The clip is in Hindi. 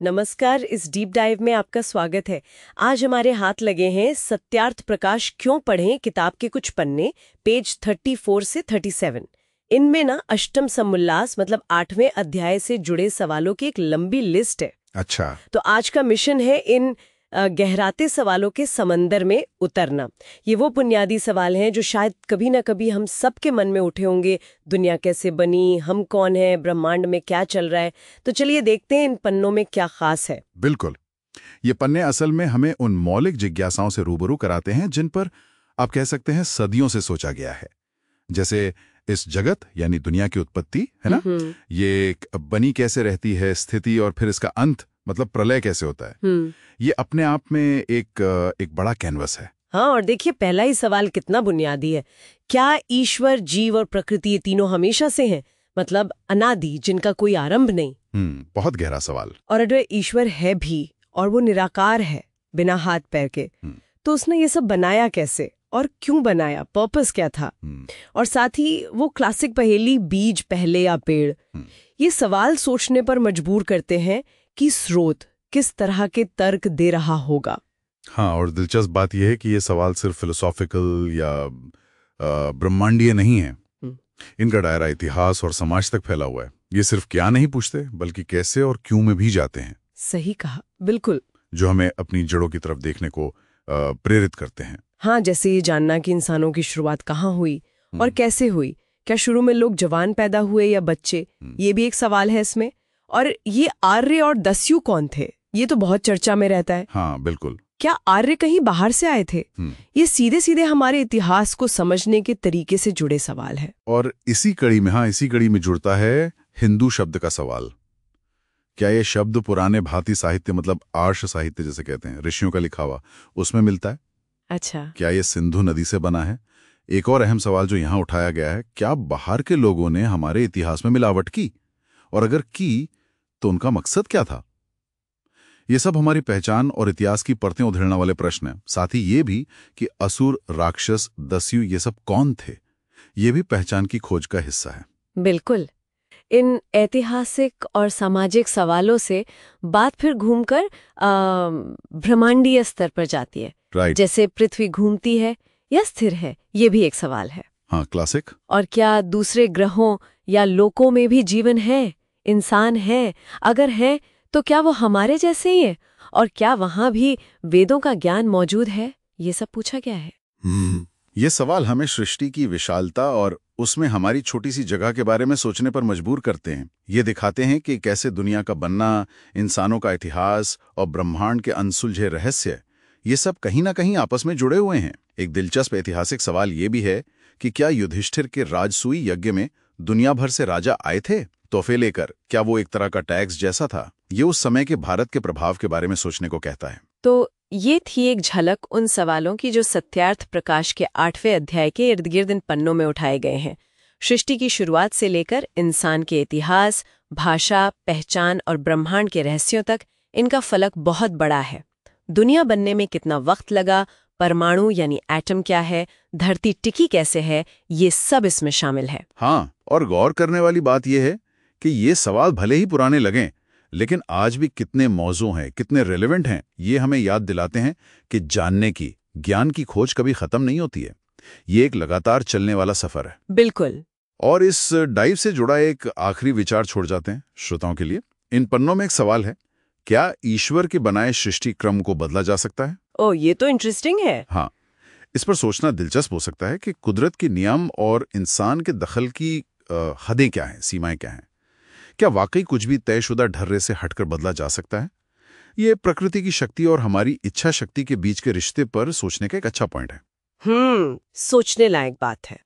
नमस्कार। इस डीप डाइव में आपका स्वागत है। आज हमारे हाथ लगे हैं सत्यार्थ प्रकाश क्यों पढ़ें किताब के कुछ पन्ने, पेज 34 से 37। इनमें ना अष्टम समुल्लास मतलब 8वें अध्याय से जुड़े सवालों की एक लंबी लिस्ट है। अच्छा। तो आज का मिशन है इन गहराते सवालों के समंदर में उतरना। ये वो बुनियादी सवाल हैं जो शायद कभी ना कभी हम सबके मन में उठे होंगे। दुनिया कैसे बनी, हम कौन है, ब्रह्मांड में क्या चल रहा है। तो चलिए देखते हैं इन पन्नों में क्या खास है। बिल्कुल। ये पन्ने असल में हमें उन मौलिक जिज्ञासाओं से रूबरू कराते हैं जिन पर आप कह सकते हैं सदियों से सोचा गया है। जैसे इस जगत यानी दुनिया की उत्पत्ति है ना, ये बनी कैसे रहती है, स्थिति और फिर इसका अंत मतलब प्रलय कैसे होता है। ये अपने आप में एक बड़ा कैनवस है। हाँ, और देखिए पहला ही सवाल कितना बुनियादी है। क्या ईश्वर, जीव और प्रकृति ये तीनों हमेशा से हैं, मतलब अनादि, जिनका कोई आरंभ नहीं? बहुत गहरा सवाल। और अगर ईश्वर है भी और वो निराकार है बिना हाथ पैर के, तो उसने ये सब बनाया कैसे और क्यों बनाया, पर्पस क्या था? और साथ ही वो क्लासिक पहेली बीज पहले या पेड़, ये सवाल सोचने पर मजबूर करते हैं कि स्रोत किस तरह के तर्क दे रहा होगा। हाँ, और दिलचस्प बात यह है कि ये सवाल सिर्फ फिलोसॉफिकल या ब्रह्मांडीय नहीं है। इनका दायरा इतिहास और समाज तक फैला हुआ है। ये सिर्फ क्या नहीं पूछते बल्कि कैसे और क्यों में भी जाते हैं। सही कहा, बिल्कुल। जो हमें अपनी जड़ों की तरफ देखने को प्रेरित करते हैं। हाँ, जैसे ये जानना कि इंसानों की शुरुआत कहाँ हुई और कैसे हुई। क्या शुरू में लोग जवान पैदा हुए या बच्चे, ये भी एक सवाल है इसमें। और ये आर्य और दस्यु कौन थे, ये तो बहुत चर्चा में रहता है। हाँ बिल्कुल। क्या आर्य कहीं बाहर से आए थे? ये सीधे सीधे हमारे इतिहास को समझने के तरीके से जुड़े सवाल है। और इसी कड़ी में जुड़ता है हिंदू शब्द का सवाल। क्या ये शब्द पुराने भारतीय साहित्य मतलब आर्ष साहित्य जैसे कहते हैं, ऋषियों का लिखा हुआ, उसमें मिलता है? अच्छा। क्या ये सिंधु नदी से बना है? एक और अहम सवाल जो यहाँ उठाया गया है, क्या बाहर के लोगों ने हमारे इतिहास में मिलावट की, और अगर की तो उनका मकसद क्या था? ये सब हमारी पहचान और इतिहास की परतें उधेड़ने वाले प्रश्न हैं। साथ ही ये भी कि असुर, राक्षस, दस्यु ये सब कौन थे, ये भी पहचान की खोज का हिस्सा है। बिल्कुल। इन ऐतिहासिक और सामाजिक सवालों से बात फिर घूमकर ब्रह्मांडीय स्तर पर जाती है। राइट। जैसे पृथ्वी घूमती है या स्थिर है, ये भी एक सवाल है। हाँ, क्लासिक। और क्या दूसरे ग्रहों या लोकों में भी जीवन है, इंसान है? अगर है तो क्या वो हमारे जैसे ही है, और क्या वहां भी वेदों का ज्ञान मौजूद है? ये सब पूछा गया है। ये सवाल हमें सृष्टि की विशालता और उसमें हमारी छोटी सी जगह के बारे में सोचने पर मजबूर करते हैं। ये दिखाते हैं कि कैसे दुनिया का बनना, इंसानों का इतिहास और ब्रह्मांड के अनसुलझे रहस्य, ये सब कहीं ना कहीं आपस में जुड़े हुए हैं। एक दिलचस्प ऐतिहासिक सवाल ये भी है कि क्या युधिष्ठिर के राजसूय यज्ञ में दुनिया भर से राजा आए थे तोहफे लेकर? क्या वो एक तरह का टैक्स जैसा था? ये उस समय के भारत के प्रभाव के बारे में सोचने को कहता है। तो ये थी एक झलक उन सवालों की जो सत्यार्थ प्रकाश के 8वें अध्याय के इर्द गिर्द इन पन्नों में उठाए गए हैं। सृष्टि की शुरुआत से लेकर इंसान के इतिहास, भाषा, पहचान और ब्रह्मांड के रहस्यों तक इनका फलक बहुत बड़ा है। दुनिया बनने में कितना वक्त लगा, परमाणु यानी एटम क्या है, धरती टिकी कैसे है, ये सब इसमें शामिल है। हाँ, और गौर करने वाली बात यह है कि ये सवाल भले ही पुराने लगें, लेकिन आज भी कितने मौजू हैं, कितने रेलेवेंट हैं। ये हमें याद दिलाते हैं कि जानने की, ज्ञान की खोज कभी खत्म नहीं होती है। ये एक लगातार चलने वाला सफर है। बिल्कुल। और इस डाइव से जुड़ा एक आखिरी विचार छोड़ जाते हैं श्रोताओं के लिए। इन पन्नों में एक सवाल है, क्या ईश्वर के बनाए सृष्टि क्रम को बदला जा सकता है? ओह, ये तो इंटरेस्टिंग है। हाँ, इस पर सोचना दिलचस्प हो सकता है कि कुदरत के नियम और इंसान के दखल की हदें क्या हैं, सीमाएं क्या हैं। क्या वाकई कुछ भी तयशुदा ढर्रे से हटकर बदला जा सकता है? ये प्रकृति की शक्ति और हमारी इच्छा शक्ति के बीच के रिश्ते पर सोचने का एक अच्छा पॉइंट है। सोचने लायक बात है।